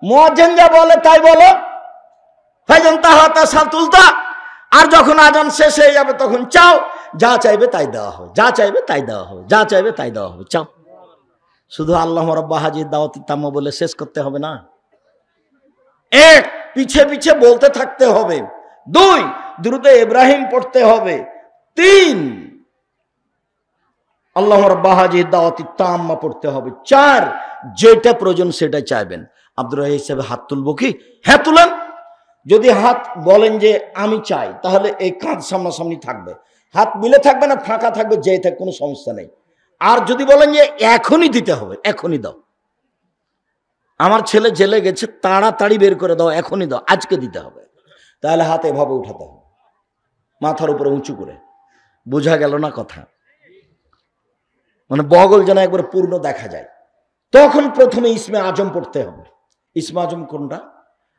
মুয়াজ্জিন যা বলে তাই বলো, ফাইজান তাহাতা সাতুলতা, আর যখন আজান শেষ হয়ে যাবে তখন চাও, যা চাইবে তাই দেওয়া হবে, যা চাইবে তাই দেওয়া হবে, যা চাইবে তাই দেওয়া হবে, চাও। শুধু আল্লাহ রাব্বা হাজির দাওয়াতি তাম্মা বলে শেষ করতে হবে না। এক, পিছে পিছে বলতে থাকতে হবে। দুই, দুরূদে ইব্রাহিম পড়তে হবে। তিন, আল্লাহ রাব্বা হাজির দাওয়াতি তাম্মা পড়তে হবে। চার, যেটা প্রয়োজন সেটা চাইবেন। আব্দুর রাহিম হিসেবে হাত তুলবো কি? হ্যাঁ তুলেন। যদি হাত বলেন যে আমি চাই, তাহলে এই কাঁধ সামনাসামনি থাকবে, হাত মিলে থাকবে না, ফাঁকা থাকবে, যেই থাক, কোনো সমস্যা নেই। আর যদি বলেন যে এখনই দিতে হবে, এখনই দাও, আমার ছেলে জেলে গেছে, তাড়াতাড়ি বের করে দাও, এখনই দাও, আজকে দিতে হবে, তাহলে হাত এভাবে উঠাতে হবে, মাথার উপরে উঁচু করে। বোঝা গেল না কথা? মানে বগল যেন একবার পূর্ণ দেখা যায়। তখন প্রথমে ইসমে আজম পড়তে হবে। ইসমে আজম কোনটা?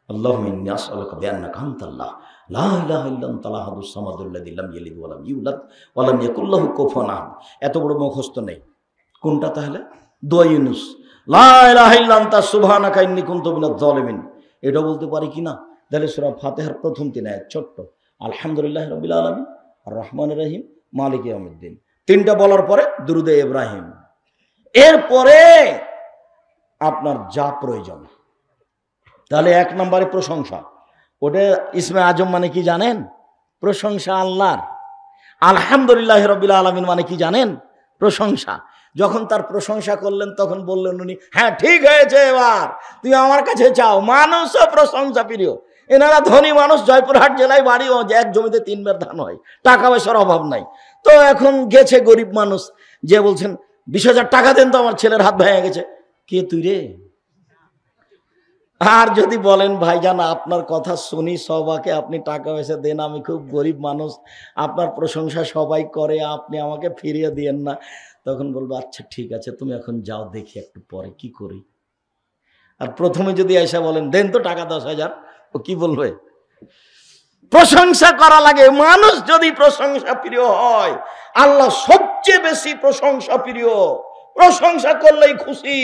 আল্লাহুম্মা ইন্নী আসআলুকা বিআন্নাকা আনতাল্লাহ লা ইলাহা ইল্লা আনতাল আহাদুস সামাদুল্লাযী লাম ইয়ালিদ ওয়া লাম ইউলাদ ওয়া লাম ইয়াকুল লাহু কুফুয়ান আহাদ। এত বড় মুখস্থ নেই। কোনটা তাহলে? দোয়া ইউনূস, লা ইলাহা ইল্লা আনতা সুবহানাকা ইন্নী কুনতু মিনাজ জালিমিন। এটা বলতে পারি কিনা? তাহলে সূরা ফাতিহার প্রথম 3 আয়াত ছোট্ট, আলহামদুলিল্লাহি রাব্বিল আলামিন আর রহমানির রহিম মালিকি ইয়াউমিদ্দিন, তিনটা বলার পরে দুরূদে ইব্রাহিম। এরপরে আপনার যা প্রয়োজন। তাহলে 1 নম্বরে প্রশংসা। ওটা ইসমে আজম মানে কি জানেন? প্রশংসা আল্লাহর। আলহামদুলিল্লাহি রাব্বিল আলামিন মানে কি জানেন? প্রশংসা। যখন তার প্রশংসা করলেন তখন বললেন উনি, হ্যাঁ ঠিক হয়েছে, এবার তুমি আমার কাছে চাও। মানুষও প্রশংসা প্রিয়। এনারা ধনী মানুষ, জয়পুরহাট জেলায় বাড়ি, এক জমিতে 3 বার ধান হয়, টাকা পয়সার অভাব নাই। তো এখন গেছে গরিব মানুষ, যে বলছেন 20,000 টাকা দেন তো, আমার ছেলের হাত ভেঙে গেছে। কে তুই রে? আর যদি বলেন ভাইজান আপনার কথা শুনি সবাকে, আপনি টাকা পয়সা দেন, আমি খুব গরিব মানুষ, আপনার প্রশংসা সবাই করে, আপনি আমাকে ফিরিয়ে দিয়েন না, তখন বলবো আচ্ছা ঠিক আছে, তুমি এখন যাও, দেখি একটু পরে কি করি। আর প্রথমে যদি এসে বলেন দেন তো টাকা 10,000, ও কি বলবে? প্রশংসা করা লাগে। মানুষ যদি প্রশংসা প্রিয় হয়, আল্লাহ সবচেয়ে বেশি প্রশংসা প্রিয়। প্রশংসা করলেই খুশি।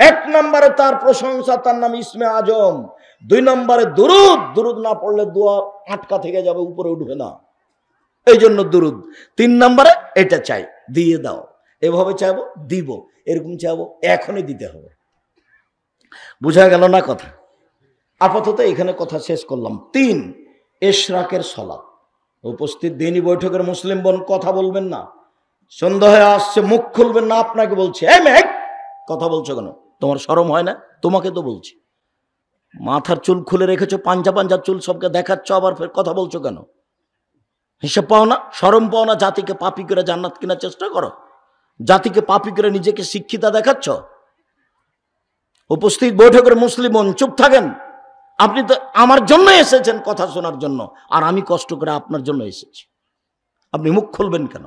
1 নম্বরে তার প্রশংসা, তার নাম ইসমে আজম। 2 নম্বরে দুরুদ। দুরুদ না পড়লে দোয়া আটকা থেকে যাবে, উপরে উঠবে না, এই জন্য দুরুদ। 3 নম্বরে এটা চাই, দিয়ে দাও। এভাবে চাইবো, দিব, এরকম চাইবো, এখনই দিতে হবে। বুঝা গেল না কথা? আপাতত এখানে কথা শেষ করলাম। 3, ইশরাকের সালাত। উপস্থিত দিনী বৈঠকের মুসলিম বোন, কথা বলবেন না, সন্দেহ হয়ে আসছে, মুখ খুলবেন না। আপনাকে বলছে, এই মেঘ, কথা বলছো কেন? তোমার শরম হয় না? তোমাকে তো বলছি, মাথার চুল খুলে রেখেছো, পাঞ্জা পাঞ্জা চুল সবকে দেখাচ্ছ, আবার ফের কথা বলছো কেন? হিসাব পাও না? শরম পাও না? জাতিকে পাপী করে জান্নাত কেনার চেষ্টা করো, জাতিকে পাপী করে নিজেকে শিক্ষিতা দেখাচ্ছ। উপস্থিত বৈঠকের মুসলিম বোন, চুপ থাকেন। আপনি তো আমার জন্য এসেছেন, কথা শোনার জন্য, আর আমি কষ্ট করে আপনার জন্য এসেছি। আপনি মুখ খুলবেন কেন?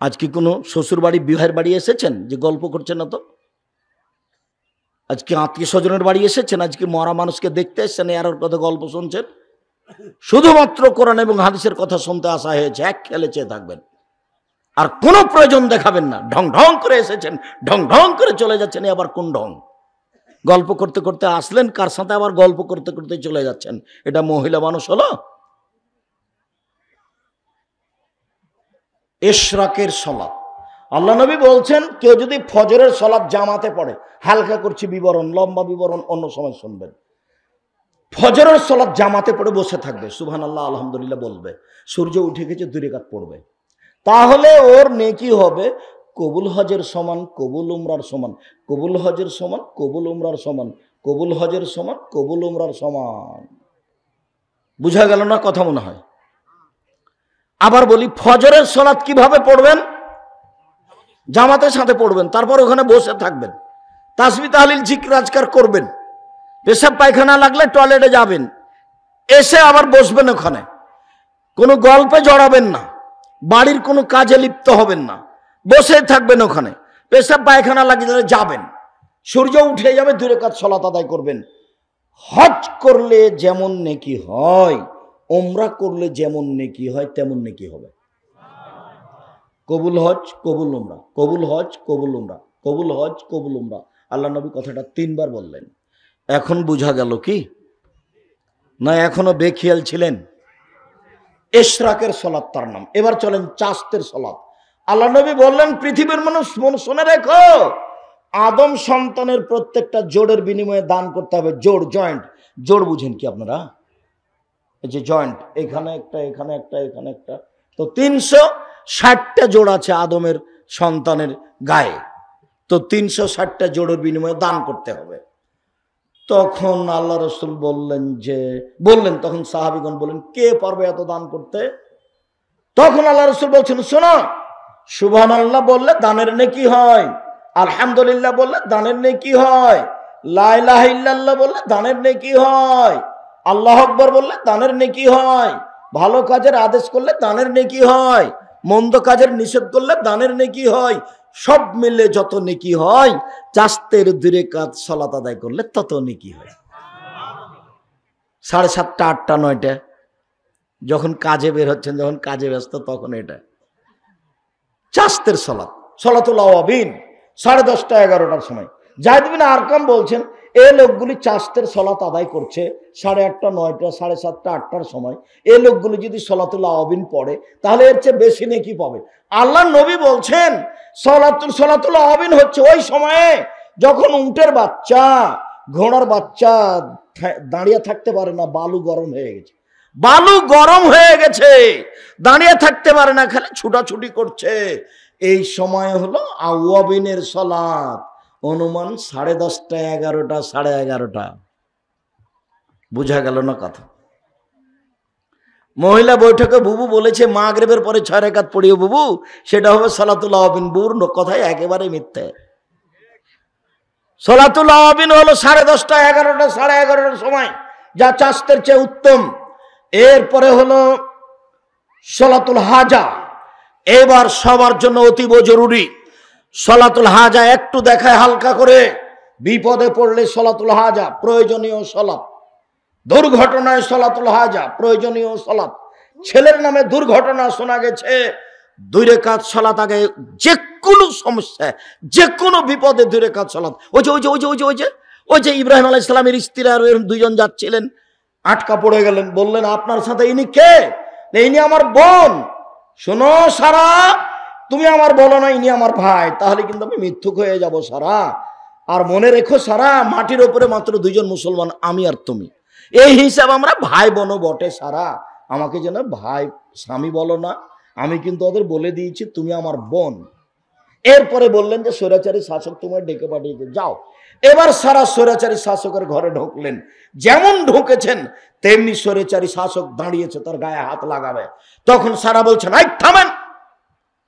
আজকে কোনো শ্বশুর বাড়ি, বিবাহের বাড়ি এসেছেন যে গল্প করছেন না? তো আজকে আত্মীয় স্বজনের বাড়ি এসেছেন, আজকে মরা মানুষকে দেখতে এসেছেন, এর কথা গল্প শুনছেন? শুধুমাত্র কোরআন এবং হাদিসের কথা শুনতে আসা হয়েছে। এক খেলে চেয়ে থাকবেন, আর কোনো প্রয়োজন দেখাবেন না। ঢং ঢং করে এসেছেন, ঢং ঢং করে চলে যাচ্ছেন। আবার কোন ঢং? গল্প করতে করতে আসলেন, কার সাথে আবার গল্প করতে করতে চলে যাচ্ছেন? এটা মহিলা মানুষ হলো? ইশরাকের সালাত। আল্লাহ নবী বলছেন, কেউ যদি ফজরের সালাত জামাতে পড়ে, হালকা করছি বিবরণ, লম্বা বিবরণ অন্য সময় শুনবেন। ফজরের সালাত জামাতে পড়ে বসে থাকবে, সুবহানাল্লাহ আলহামদুলিল্লাহ বলবে, সূর্য উঠে গেছে 2 রাকাত পড়বে, তাহলে ওর নেকি হবে কবুল হজের সমান, কবুল উমরার সমান, কবুল হজের সমান, কবুল উমরার সমান, কবুল হজের সমান, কবুল উমরার সমান। বুঝা গেল না কথা? মনে হয়। আবার বলি, ফজরের সালাত কিভাবে পড়বেন? জামাতের সাথে পড়বেন, তারপর ওখানে বসে থাকবেন, তাসবিহ তাহলিল জিকির আজকার করবেন, পেশাব পায়খানা লাগলে টয়লেটে যাবেন, এসে আবার বসবেন ওখানে। কোনো গল্পে জড়াবেন না, বাড়ির কোনো কাজে লিপ্ত হবেন না, বসে থাকবেন ওখানে। পেশাব পায়খানা লাগিয়ে যাবেন, সূর্য উঠে যাবে, 2 রাকাত সালাত আদায় করবেন। হজ করলে যেমন নেকি হয়, উমরা করলে যেমন নেকি হয়, তেমন নেকি হবে। কবুল হজ, কবুল উমরা, কবুল হজ, কবুল উমরা, কবুল হজ, কবুল উমরা। আল্লাহ নবী কথাটা 3 বার বললেন। এখন বুঝা গেল কি না এখনো বেখেয়াল ছিলেন? ইশরাকের সালাত তার নাম। এবার চলেন চাস্তের সালাত। আল্লাহ নবী বললেন পৃথিবীর মানুষ শুনে রেখো, আদম সন্তানের প্রত্যেকটা জোড়ের বিনিময়ে দান করতে হবে। জোড়, জয়েন্ট। জোড় বুঝেন কি আপনারা? এই যে জয়েন্ট, এখানে একটা, এখানে একটা, এখানে একটা, তো 360টা জোড় আছে আদমের সন্তানের গায়ে। তো 360টা জোড়ের বিনিময়ে দান করতে হবে। তখন আল্লাহ রসুল বললেন তখন সাহাবীগণ বললেন কে পারবে এত দান করতে? তখন আল্লাহ রসুল বলছেন শোনো, সুবহানাল্লাহ বললে দানের নেকি হয়, আলহামদুলিল্লাহ বললে দানের নেকি হয়, লা ইলাহা ইল্লাল্লাহ বললে দানের নেকি হয়, আল্লাহু আকবার বললে দানের নেকি হয়, ভালো কাজের আদেশ করলে দানের নেকি হয়, মন্দ কাজের নিষেধ করলে দানের নেকি হয়। সব মিলে যত নেকি হয়, চাস্তের 2 রাকাত সালাত আদায় করলে তত নেকি হয়। 7:30, 8টা, 9টা যখন কাজে বের হচ্ছেন, যখন কাজে ব্যস্ত, তখন এটা চাস্তের সালাত, সালাতুল আওয়াবিন 10:30, 11টার সময়। যায়েদ বিন আরকাম বলছেন এই লোকগুলি চাস্তের সালাত আদায় করছে 8:30, 9টা, 7:30, 8টার সময়। এই লোকগুলি যদি সালাতুল আওয়াবিন পড়ে তাহলে এর চেয়ে বেশি নেকি পাবে। আল্লাহ নবী বলছেন সালাতুল আওয়াবিন হচ্ছে ওই সময়ে যখন উটের বাচ্চা, ঘোড়ার বাচ্চা দাঁড়িয়ে থাকতে পারে না, বালু গরম হয়ে গেছে, বালু গরম হয়ে গেছে, দাঁড়িয়ে থাকতে পারে না, খালি ছুটাছুটি করছে। এই সময় হলো আওয়াবিনের সালাত। অনুমান 10:30, 11টা, 11:30। বুঝা গেল না কথা? মহিলা বৈঠকে বুবু বলেছে মাগরিবের পরে 6 রাকাত পড়িও বুবু, সেটা হবে সালাতুল আওয়াবিন। বুর কথায় একেবারে মিথ্যে। সালাতুল আওয়াবিন হলো 10:30, 11টা, 11:30টার সময়, যা চাস্তের চেয়ে উত্তম। এরপরে হলো সালাতুল হাজা। এবার সবার জন্য অতীব জরুরি সালাতুল হাজা। একটু দেখায় হালকা করে, বিপদে পড়লে সালাতুল হাজা প্রয়োজনীয় সালাত, দুর্ঘটনায় সালাতুল হাজা প্রয়োজনীয় সালাত। ছেলের নামে দুর্ঘটনা শোনা গেছে, 2 রাকাত সালাত আগে, যে কোনো সমস্যা, যে কোনো বিপদে 2 রাকাত সালাত। ওই যে ইব্রাহিম আলাইহিস সালামের স্ত্রী আর 2 জন যাচ্ছিলেন, আটকা পড়ে গেলেন, বললেন আপনার সাথে ইনি কে? ইনি আমার বোন। শোনো সারা, তুমি আমার বলো না ইনি আমার ভাই, তাহলে কিন্তু আমি মিথ্যুক হয়ে যাব সারা। আর মনে রেখো সারা, মাটির ওপরে মাত্র 2 জন মুসলমান, আমি আর তুমি, এই হিসাব আমরা ভাই বোনও বটে সারা। আমাকে যেন ভাই স্বামী বলো না, আমি কিন্তু ওদের বলে দিয়েছি তুমি আমার বোন। এরপরে বললেন যে স্বৈরাচারী শাসক তোমায় ডেকে পাঠিয়েছে, যাও। এবার সারা স্বৈরাচারী শাসকের ঘরে ঢুকলেন। যেমন ঢুকেছেন তেমনি স্বৈরাচারী শাসক দাঁড়িয়েছে, তার গায়ে হাত লাগাবে। তখন সারা বলছেন এই থামেন,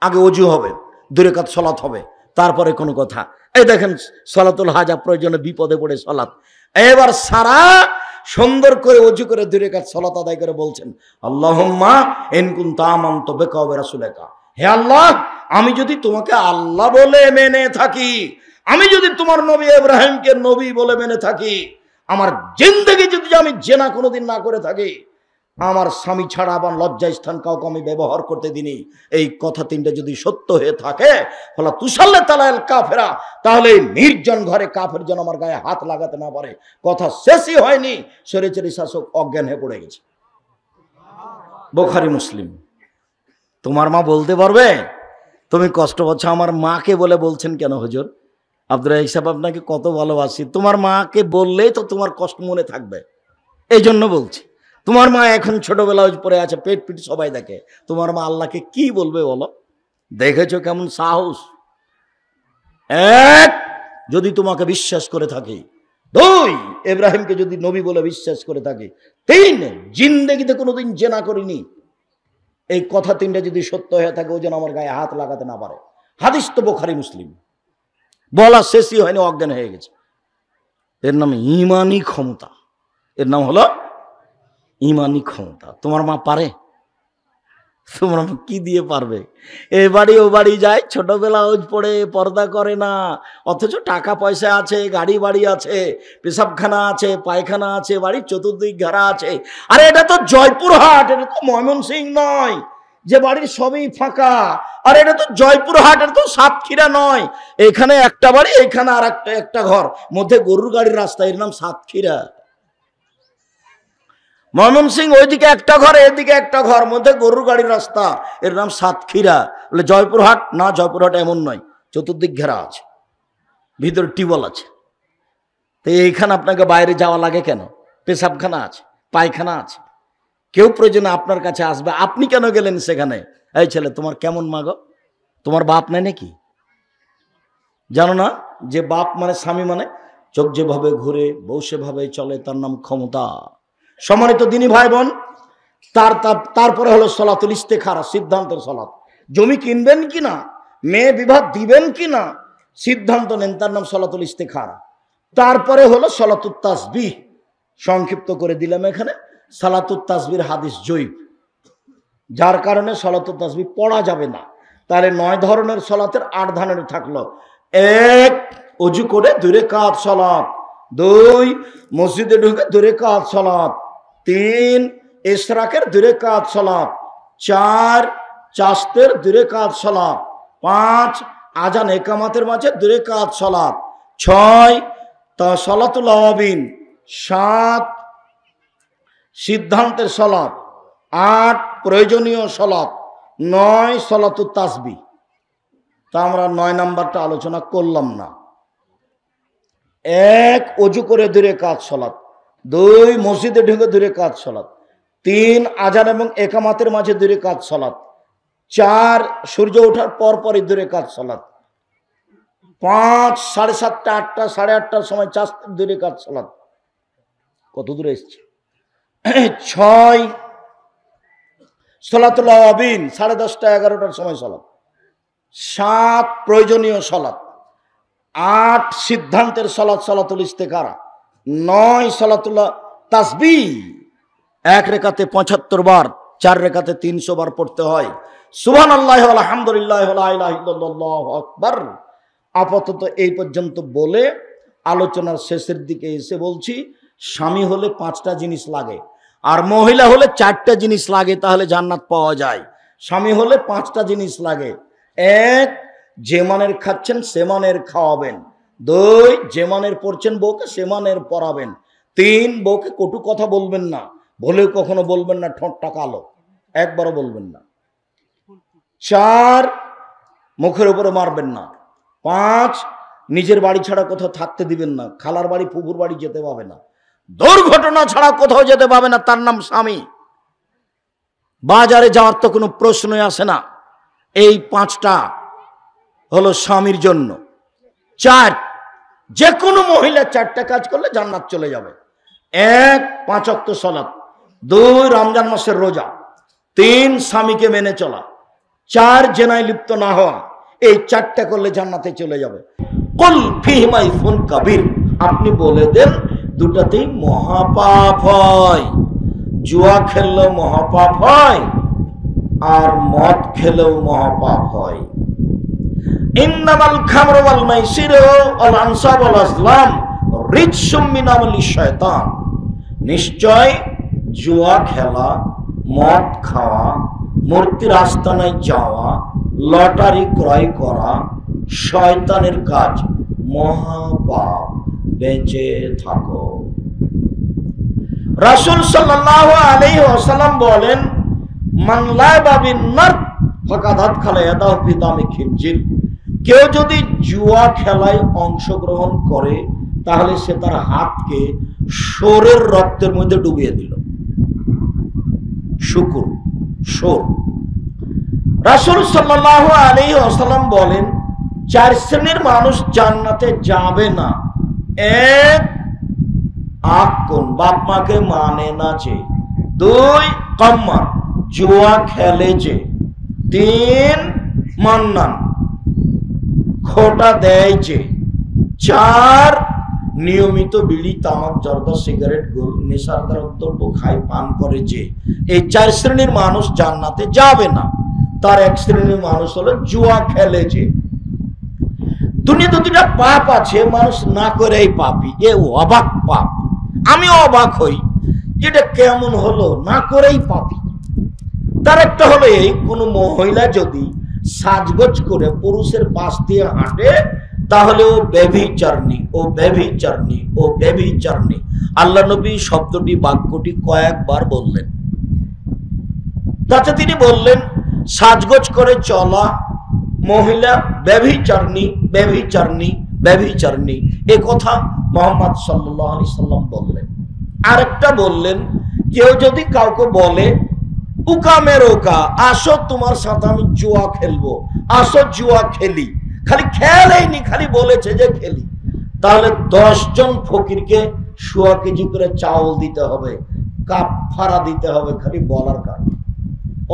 আগে ওযু হবে, 2 রাকাত সালাত হবে, তারপরে কোনো কথা। এই দেখেন সালাতুল হাজা, প্রয়োজনে বিপদে পড়ে সালাত। এবার সারা সুন্দর করে ওযু করে 2 রাকাত সালাত আদায় করে বলছেন আল্লাহুম্মা ইন কুনতা আমানতু বিকা ওয়া রাসূলিকা, হে আল্লাহ, আমি যদি তোমাকে আল্লাহ বলে মেনে থাকি, আমি যদি তোমার নবী ইব্রাহিমকে নবী বলে মেনে থাকি, আমার জিন্দেগি যদি আমি জেনা কোনোদিন না করে থাকি, আমার স্বামী ছাড়া আবার লজ্জায় স্থান কাউকে আমি ব্যবহার করতে দিনি, এই কথা 3টা যদি সত্য হয়ে থাকে, ফলা তুসাল্লে তালাল কাফেরা, তাহলে নির্জন ঘরে কাফের যেন আমার গায়ে হাত লাগাতে না পারে। কথা শেষই হয়নি, স্বৈরাচারী শাসক অজ্ঞান হয়ে পড়ে গেছে। বুখারী মুসলিম। তোমার মা বলতে পারবে তুমি কষ্ট পাচ্ছ, আমার মাকে বলে বলছেন কেন হুজুর? আব্দুর রাজ্জাক সাহেব আপনাকে কত ভালোবাসি, তোমার মাকে বললেই তো তোমার কষ্ট মনে থাকবে, এই জন্য বলছি। তোমার মা এখন ছোটবেলা পড়ে আছে, পেট পিট সবাই দেখে, তোমার মা আল্লাহকে কি বলবে বলো? দেখেছো কেমন সাহস? 1, যদি তোমাকে বিশ্বাস করে থাকি, 2, ইব্রাহিমকে যদি নবী বলে বিশ্বাস করে থাকি, 3, জিন্দেগিতে কোনোদিন জেনা করিনি, এই কথা 3টা যদি সত্য হয়ে থাকে, ও যেন আমার গায়ে হাত লাগাতে না পারে। হাদিস তো বুখারী মুসলিম। বলা শেষই হয়নি, অজ্ঞান হয়ে গেছে। এর নাম ঈমানি ক্ষমতা, এর নাম হলো ঈমানি ক্ষমতা। তোমার মা পারে? তোমার মা কি দিয়ে পারবে? এ বাড়ি ও বাড়ি যায়, ছোটবেলা ওজ পড়ে, পর্দা করে না, অথচ টাকা পয়সা আছে, গাড়ি বাড়ি আছে, পেশাবখানা আছে, পায়খানা আছে, বাড়ির চতুর্দিক ঘেরা আছে। আরে এটা তো জয়পুরহাট, এটা তো ময়মনসিংহ নয়, যে বাড়ির সবই ফাঁকা। আর এটা তো জয়পুরহাট, এটা তো সাতক্ষীরা নয়। এখানে একটা বাড়ি, এখানে আর একটা ঘর, মধ্যে গরুর গাড়ির রাস্তা, এর নাম সাতক্ষীরা। ময়মনসিংহ ওইদিকে একটা ঘর, এদিকে একটা ঘর, মধ্যে গরুর গাড়ির রাস্তা, এর নাম সাতক্ষীরা। বলে জয়পুরহাট না, জয়পুরহাট এমন নয়, চতুর্দিক ঘেরা আছে, ভিতরে টিউবওয়েল আছে। তো এইখানে আপনাকে বাইরে যাওয়া লাগে কেন? পেশাবখানা আছে, পায়খানা আছে। কেউ প্রয়োজনে আপনার কাছে আসবে, আপনি কেন গেলেন সেখানে? এই ছেলে, তোমার কেমন মা গো? তোমার বাপ নাই নাকি? জানো না যে বাপ মানে স্বামী, মানে চোখ যেভাবে ঘুরে বউ সেভাবে চলে, তার নাম ক্ষমতা। সম্মানিত দিনী ভাই বোন, তারপরে হলো সলাতুল ইস্তেখারা, সিদ্ধান্তের সলাত। জমি কিনবেন কিনা, মেয়ে বিবাহ দিবেন কিনা, সিদ্ধান্ত নেন, তার নাম সলাতুল ইস্তেখারা। তারপরে হলো সলাতুত তাসবিহ, সংক্ষিপ্ত করে দিলাম এখানে। সালাতুত তাসবির হাদিস জয়ীফ, যার কারণে সলাতুত তাসবিহ পড়া যাবে না। তাহলে 9 ধরনের সলাতের 8 ধরনের থাকলো। 1, অজু করে 2 রাকাত সলাত। 2, মসজিদে ঢুকে 2 রাকাত সলাত। 3, ইশরাকের 2 রাকাত সলাত। 4, চাশতের 2 রাকাত সলাত। 5, আজান একামাতের মাঝে 2 রাকাত সলাত। 6, সলাতুল আওয়াবিন। 7, সিদ্ধান্তের সলাত। 8, প্রয়োজনীয় সলাত। 9, সলাতুত তাসবিহ। তা আমরা 9 নাম্বারটা আলোচনা করলাম না। 1, অজু করে 2 রাকাত সলাত। 2, মসজিদে ঢুকে 2 রাকাত সলাত। 3, আজান এবং একামাতের মাঝে 2 রাকাত সলাত। 4, সূর্য ওঠার পর পরই 2 রাকাত সলাত। 5, 7:30, 8টা, 8:30টার সময় 2 রাকাত সলাত। কত দূরে এসছে? 6, সলাতুল আওয়াবিন, 10:30, 11টার সময় সলাত। 7, প্রয়োজনীয় সলাত। 8, সিদ্ধান্তের সলাত, সলাতুল ইস্তেখারা। 9, সলাতুল তাসবিহ। 1 রাকাতে 75 বার, 4 রাকাতে 300 বার পড়তে হয়। সুবহানাল্লাহ ওয়া আলহামদুলিল্লাহ ওয়া লা ইলাহা ইল্লাল্লাহু আকবার। আপাতত এই পর্যন্ত বলে আলোচনার শেষের দিকে এসে বলছি, স্বামী হলে 5টা জিনিস লাগে, আর মহিলা হলে 4টা জিনিস লাগে, তাহলে জান্নাত পাওয়া যায়। স্বামী হলে 5টা জিনিস লাগে। 1, যে মানের খাচ্ছেন সে মানের খাওয়াবেন। 2, যে মানের পড়ছেন বউকে সে মানের পড়াবেন। 3, বউকে কটু কথা বলবেন না, ভুলেও কখনো বলবেন না ঠোঁটটা কালো, একবারও বলবেন না। 4, মুখের উপরে মারবেন না। 5, নিজের বাড়ি ছাড়া কোথাও থাকতে দিবেন না, খালার বাড়ি ফুফুর বাড়ি যেতে পাবে না, দুর্ঘটনা ছাড়া কোথাও যেতে পাবে না, তার নাম স্বামী। বাজারে যাওয়ার তো কোনো প্রশ্নই আসে না। এই 5টা হলো স্বামীর জন্য। 4, যে কোনো মহিলা 4টা কাজ করলে জান্নাত চলে যাবে। 1, 5 ওয়াক্ত সালাত। 2, রমজান মাসের রোজা। 3, স্বামীকে মেনে চলা। 4, জেনায় লিপ্ত না হওয়া। এই 4টা করলে জান্নাতে চলে যাবে। কুল ফিহিমা ইসমুন কাবীর, আপনি বলে দেন দুটাতেই মহাপাপ হয়। জুয়া খেললেও মহাপাপ হয়, আর মদ খেলেও মহাপাপ হয়। ইন্নামাল খামরু ওয়াল মাইসিরু ওয়াল আনসাব ওয়াল আজলাম রিজসুম মিন আমালি শয়তান। নিশ্চয় জুয়া খেলা, মদ খাওয়া, মূর্তির আস্তানায় যাওয়া, লটারি ক্রয় করা শয়তানের কাজ, মহাপাপ। বেঁচে থাকো। রাসূল সাল্লাল্লাহু আলাইহি ওয়াসাল্লাম বলেন, মান লা'বা বিন নার ফাকাদ আদখালা ইয়াদাহু ফি দামি খিনজির। কেউ যদি জুয়া খেলায় অংশগ্রহণ করে, তাহলে সে তার হাতকে শুয়োরের রক্তের মধ্যে ডুবিয়ে দিল। শুকুর, শুয়োর। রাসূল সাল্লাল্লাহু আলাইহি ওয়াসাল্লাম বলেন, 4 শ্রেণীর মানুষ জান্নাতে যাবে না। 1, আকুন, বাপ মাকে মানে না যে। 2, কাম্মার, জুয়া খেলে যে। 3, মান্নান, খোটা দেয় যে। 4, নিয়মিত বিড়ি, তামাক, জর্দা, সিগারেট, গোল, নেশার দ্রব্য খায়, পান করে যে। এই 4 শ্রেণীর মানুষ জান্নাতে যাবে না। তার 1 শ্রেণীর মানুষ হলো জুয়া খেলে যে। দুনিয়াতে 2টা পাপ আছে, মানুষ না করেই পাপী। এ অবাক পাপ, আমি অবাক হই, যেটা কেমন হলো, না করেই পাপী। তার একটা হলো এই, কোন মহিলা যদি সাজগোজ করে পুরুষের পাশ দিয়ে হাঁটে তাহলে ও ব্যভিচারিণী, ও ব্যভিচারিণী, ও ব্যভিচারিণী। আল্লাহ নবী শব্দটি, বাক্যটি কয়েকবার বললেন। তাতে তিনি বললেন সাজগোজ করে চলা মহিলা ব্যভিচারিণী, ব্যভিচারিণী, ব্যভিচারিণী, এ কথা মুহাম্মদ সাল্লাল্লাহু আলাইহি সাল্লাম বললেন। আরেকটা বললেন, কেউ যদি কাউকে বলে উকামের ওকা, আসো তোমার সাথে আমি জুয়া খেলবো, আসো জুয়া খেলি, খালি খেলেইনি, খালি বলেছে যে খেলি, তাহলে 10 জন ফকিরকে 100 কেজি করে চাউল দিতে হবে, কাফারা দিতে হবে, খালি বলার কারণে।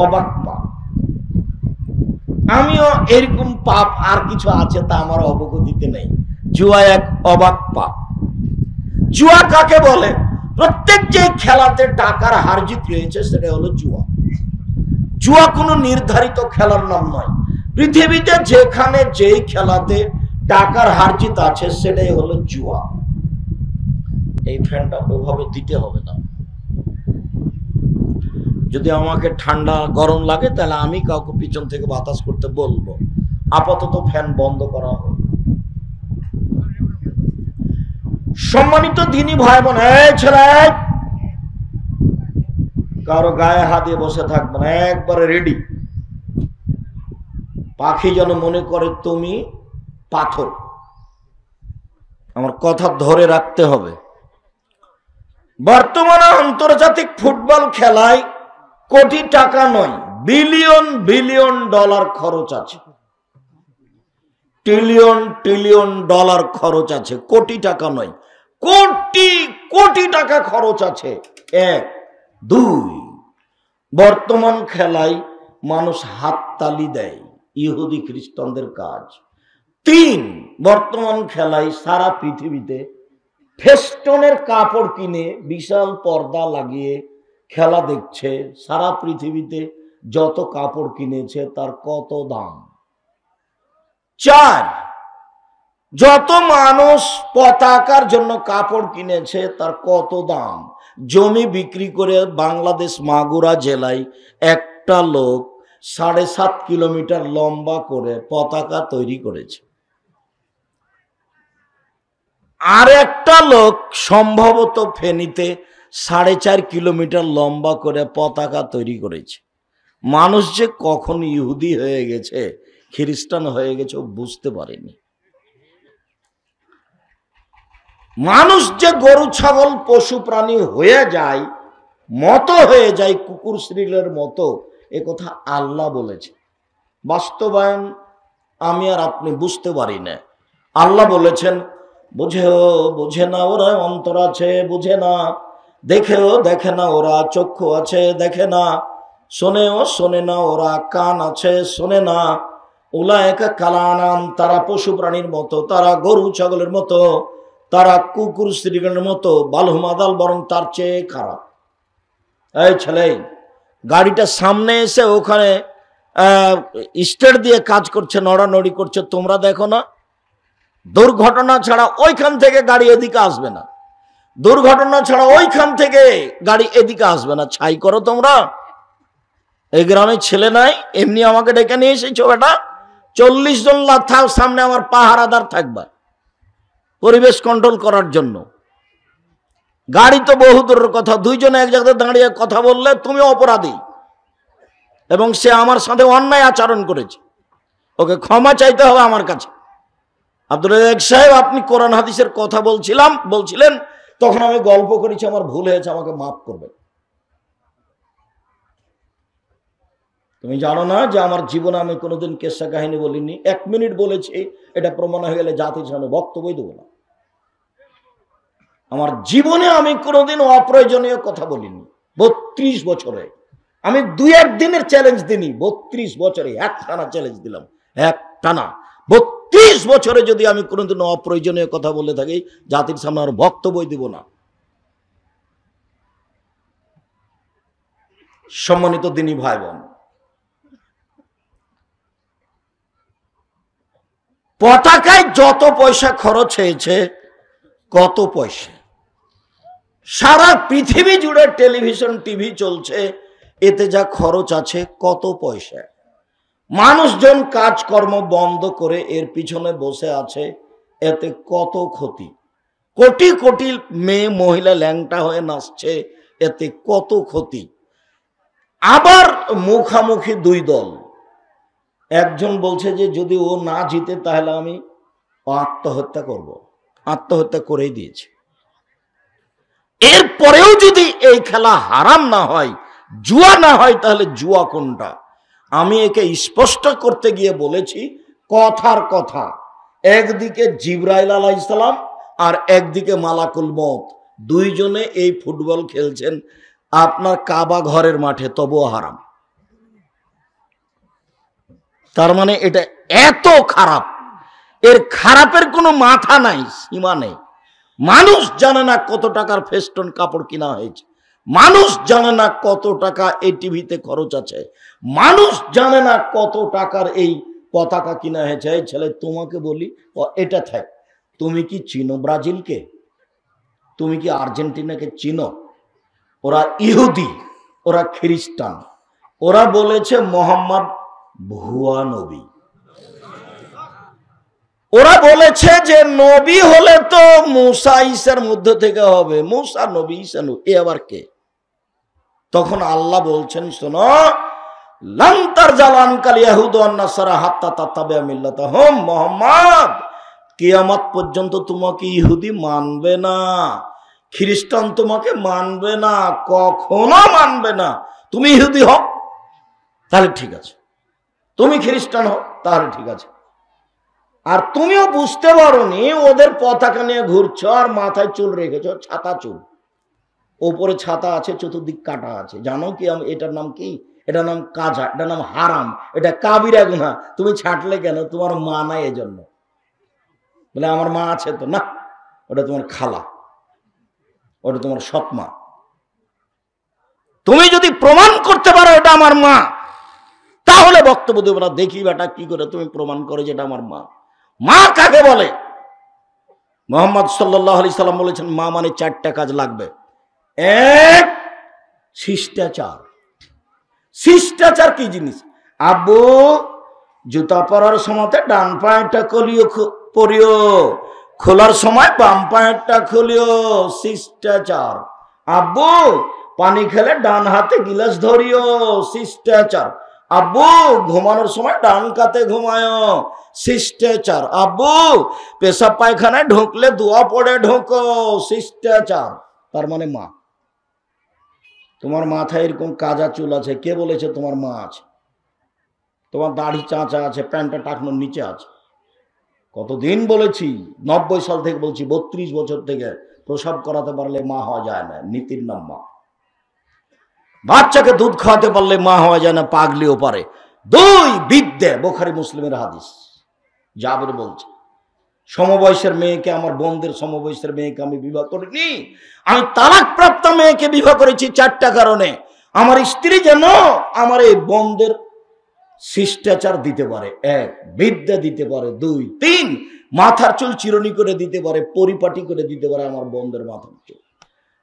অবাক পাপ। আমিও এরকম পাপ আর কিছু আছে তা আমার অবগতিতে নেই। জুয়া এক অবাক পাপ। জুয়া কাকে বলে? প্রত্যেক যে খেলাতে টাকার হার জিত রয়েছে সেটা হলো জুয়া। জুয়া কোনো নির্ধারিত খেলার নাম নয়। পৃথিবীতে যেখানে যেই খেলাতে টাকার হার জিত আছে সেটাই হলো জুয়া। এই ফ্যানটা ওইভাবে দিতে হবে না। যদি আমাকে ঠান্ডা গরম লাগে তাহলে আমি কাউকে পিছন থেকে বাতাস করতে বলবো। আপাতত ফ্যান বন্ধ করা হোক। সম্মানিত দিনী ভাই বোন, এই ছেলে কারো গায়ে হাত দিয়ে বসে থাকবে না, একবারে রেডি। পাখি যেন মনে করে তুমি পাথর। আমার কথা ধরে রাখতে হবে। বর্তমানে আন্তর্জাতিক ফুটবল খেলায় কোটি টাকা নয়, বিলিয়ন বিলিয়ন ডলার খরচ আছে। ট্রিলিয়ন ট্রিলিয়ন ডলার খরচ আছে, কোটি টাকা নয়, কোটি কোটি টাকা খরচ আছে। 1 2, বর্তমান খেলায় মানুষ হাততালি দেয়, ইহুদি খ্রিস্টানদের কাজ। 3, বর্তমান খেলায় সারা পৃথিবীতে ফেস্টনের কাপড় কিনে বিশাল পর্দা লাগিয়ে খেলা দেখছে। সারা পৃথিবীতে যত কাপড় কিনেছে তার কত দাম। 4, যত মানুষ পতাকার জন্য কাপড় কিনেছে তার কত দাম। জমি বিক্রি করে বাংলাদেশ মাগুরা জেলায় একটা লোক 7.5 কিলোমিটার লম্বা করে পতাকা তৈরি করেছে। আর একটা লোক সম্ভবত ফেনীতে 4.5 কিলোমিটার লম্বা করে পতাকা তৈরি করেছে। মানুষ যে কখন ইহুদি হয়ে গেছে, খ্রিস্টান হয়ে গেছে বুঝতে পারেনি। মানুষ যে গরু ছাগল পশু প্রাণী হয়ে যায়, মতো হয়ে যায় কুকুর শ্রীলের মতো, এ কথা আল্লাহ বলেছে। বাস্তবায়ন আমি আর আপনি বুঝতে পারি না। আল্লাহ বলেছেন, বুঝেও বুঝে না ওরা, অন্তর আছে বুঝে না, দেখেও দেখে না ওরা, চক্ষু আছে দেখে না, শোনেও শোনে না ওরা, কান আছে শোনে না। উলায়েকা কালানাম, তারা পশু প্রাণীর মতো, তারা গরু ছাগলের মতো, তারা কুকুর শ্রীগণের মতো, বালহুমাদাল, বরং তার চেয়ে খারাপ। এই ছেলে, গাড়িটা সামনে এসে ওখানে স্টেট দিয়ে কাজ করছে, নড়ানড়ি করছে, তোমরা দেখো না? দুর্ঘটনা ছাড়া ওইখান থেকে গাড়ি এদিকে আসবে না, দুর্ঘটনা ছাড়া ওইখান থেকে গাড়ি এদিকে আসবে না। ছাই করো তোমরা। এই গ্রামে ছেলে নাই, এমনি আমাকে ডেকে নিয়ে এসেছো বেটা, 40 জন সামনে আমার পাহারাদার থাকবা পরিবেশ কন্ট্রোল করার জন্য। গাড়ি তো বহু দূরের কথা, 2 জন এক জায়গায় দাঁড়িয়ে কথা বললে তুমি অপরাধী, এবং সে আমার সাথে অন্যায় আচরণ করেছে, ওকে ক্ষমা চাইতে হবে আমার কাছে। আব্দুল রাজ্জাক সাহেব, আপনি কোরআন হাদিসের কথা বলছিলেন, তখন আমি গল্প করেছি, আমার ভুল হয়েছে, আমাকে মাফ করবেন। তুমি জানো না যে আমার জীবনে আমি কোনোদিন কেসা কাহিনী বলিনি। 1 মিনিট বলেছি, এটা প্রমাণ হয়ে গেলে জাতির সামনে বক্তব্যই দেবো না। আমার জীবনে আমি কোনোদিন অপ্রয়োজনীয় কথা বলিনি। 32 বছরে আমি 2-1 দিনের চ্যালেঞ্জ দিইনি, 32 বছরে একটানা চ্যালেঞ্জ দিলাম, একটানা 32 বছরে যদি আমি কোনোদিন অপ্রয়োজনীয় কথা বলে থাকি, জাতির সামনে আর বক্তব্যই দিব না। সম্মানিত দিনী ভাই বোন, পতাকায় যত পয়সা খরচ হয়েছে, কত পয়সা, সারা পৃথিবী জুড়ে টেলিভিশন টিভি চলছে, এতে যা খরচ আছে কত পয়সা, মানুষজন কাজকর্ম বন্ধ করে এর পিছনে বসে আছে, এতে কত ক্ষতি, কোটি কোটি মেয়ে মহিলা ল্যাংটা হয়ে নাচছে, এতে কত ক্ষতি। আবার মুখামুখি দুই দল, একজন বলছে যে যদি ও না জিতে তাহলে আমি আত্মহত্যা করব, আত্মহত্যা করেই দিয়েছে। এরপরেও যদি এই খেলা হারাম না হয়, জুয়া না হয়, তাহলে জুয়া কোনটা? আমি একে স্পষ্ট করতে গিয়ে বলেছি কথার কথা, একদিকে জিবরাইল আলাইহিস সালাম আর একদিকে মালাকুল মউত, দুইজনে এই ফুটবল খেলছেন আপনার কাবা ঘরের মাঠে, তবুও হারাম। তার মানে এটা এত খারাপ, এর খারাপের কোনো মাথা নাই, সীমা নেই। মানুষ জানে না কত টাকার ফেস্টন কাপড় কিনা হয়েছে, মানুষ জানে না কত টাকা এই টিভিতে খরচ আছে, মানুষ জানে না কত টাকার এই পতাকা কিনা হয়েছে। এই ছেলে তোমাকে বলি, এটা থাক, তুমি কি চিনো ব্রাজিলকে? তুমি কি আর্জেন্টিনাকে চিনো? ওরা ইহুদি, ওরা খ্রিস্টান, ওরা বলেছে মোহাম্মদ ভুয়া নবী। ওরা বলেছে যে নবী হলে তো মুসা ঈসার মধ্যে থেকে হবে, মুসা নবী ঈসা নবী, এ আবার কে? তখন আল্লাহ বলছেন শোনো, লান তারজালান কাল ইয়াহুদ ওয়ান নাসারা হাত্তা তাত্তাবিআ মিল্লাতাহুম, মুহাম্মদ কিয়ামত পর্যন্ত তোমাকে ইহুদি মানবে না, খ্রিস্টান তোমাকে মানবে না, কখনো মানবে না। তুমি ইহুদি হও তাহলে ঠিক আছে, তুমি খ্রিস্টান হও তাহলে ঠিক আছে। আর তুমিও বুঝতে পারোনি, ওদের পতাকা নিয়ে ঘুরছো আর মাথায় চুল রেখেছো, ছাতা চুল, ওপরে ছাতা আছে, চতুর্দিক কাটা আছে। জানো কি এটার নাম কি? এটার নাম কাজা, এটার নাম হারাম, এটা কাবিরা গুনাহ। তুমি ছাটলে কেন? তোমার মা নাই এজন্য। বলে আমার মা আছে তো, না, ওটা তোমার খালা, ওটা তোমার সৎ মা। তুমি যদি প্রমাণ করতে পারো এটা আমার মা, তাহলে বক্তব্য দেবো না। দেখি বেটা কি করে তুমি প্রমাণ করে যেটা আমার মা। মা কাকে বলে? মুহাম্মদ সাল্লাল্লাহু আলাইহি সাল্লাম বলেছেন মা মানে 4টা কাজ লাগবে। এক, শিষ্টাচার। শিষ্টাচার কি জিনিস? আব্বু জুতা পরার সময় ডান পায়েরটা পরিও, খোলার সময় বাম পায়েরটা খুলিও, শিষ্টাচার। আব্বু পানি খেলে ডান হাতে গিলাস ধরিও, শিষ্টাচার। আব্বু ঘুমানোর সময় ডান কাতে ঘুমায়, শিষ্টাচার। আব্বু পেশাব পায়খানায় ঢুকলে দোয়া পড়ে ঢোকো, শিষ্টাচার। তার মানে মা। তোমার মাথায় এরকম কাজা চুল আছে, কে বলেছে তোমার মা আছে? তোমার দাড়ি চাঁচা আছে, প্যান্টটা টাকনোর নিচে আছে। কতদিন বলেছি, 90 সাল থেকে বলছি, 32 বছর থেকে, প্রসব করাতে পারলে মা হওয়া যায় না, নীতির নাম মা। বাচ্চাকে দুধ খাওয়াতে পারলে মা হওয়া যায় না, পাগলিও পারে। 2 বিদ্যে, বুখারী মুসলিমের হাদিস। জাবের বলছে সমবয়সের মেয়েকে, আমার বোনদের সমবয়সের মেয়েকে আমি বিবাহ করিনি, আমি তালাকপ্রাপ্ত মেয়েকে বিবাহ করেছি 4টা কারণে। আমার স্ত্রী যেন আমার এই বোনদের শিষ্টাচার দিতে পারে, 1 বিদ্যা দিতে পারে, 2 3 মাথার চুল চিরুনি করে দিতে পারে, পরিপাটি করে দিতে পারে আমার বোনদের মাথার চুল।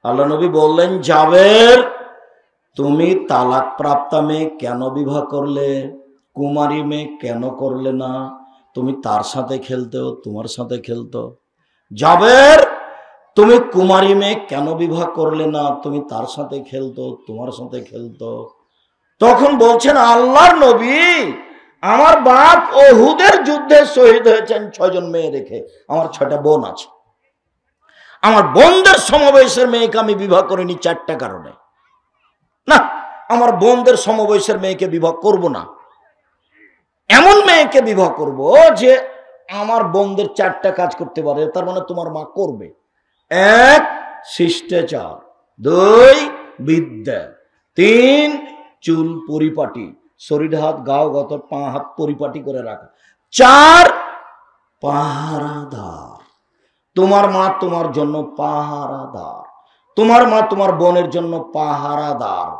আল্লাহ নবী বললেন জাবের তুমি তালাকপ্রাপ্ত মেয়ে কেন বিবাহ করলে? কুমারী মেয়ে কেন করলে না? তুমি তার সাথে খেলতেও, তোমার সাথে খেলতো। জাবের তুমি কুমারী মেয়ে কেন বিবাহ করলে না? তুমি তার সাথে খেলতো, তোমার সাথে খেলতো। তখন বলছেন আল্লাহর নবী আমার বাপ উহুদের যুদ্ধে শহীদ হয়েছেন 6 জন মেয়ে রেখে, আমার 6টা বোন আছে, আমার বোনদের সমবয়সের মেয়েকে আমি বিবাহ করিনি 4টা কারণে। না, আমার বোনদের সমবয়সের মেয়েকে বিবাহ করব না, এমন মেয়েকে বিবাহ করব যে আমার বোনদের 4টা কাজ করতে পারে, তার মানে তোমার মা করবে। 1 শিষ্টাচার, 2 বিদ্যা, 3 চুল পরিপাটি, শরীর হাত গাও গত পা হাত পরিপাটি করে রাখা, 4 পাহারাদার। তোমার মা তোমার জন্য পাহারাদার, তোমার মা তোমার বোনের জন্য পাহারাদার।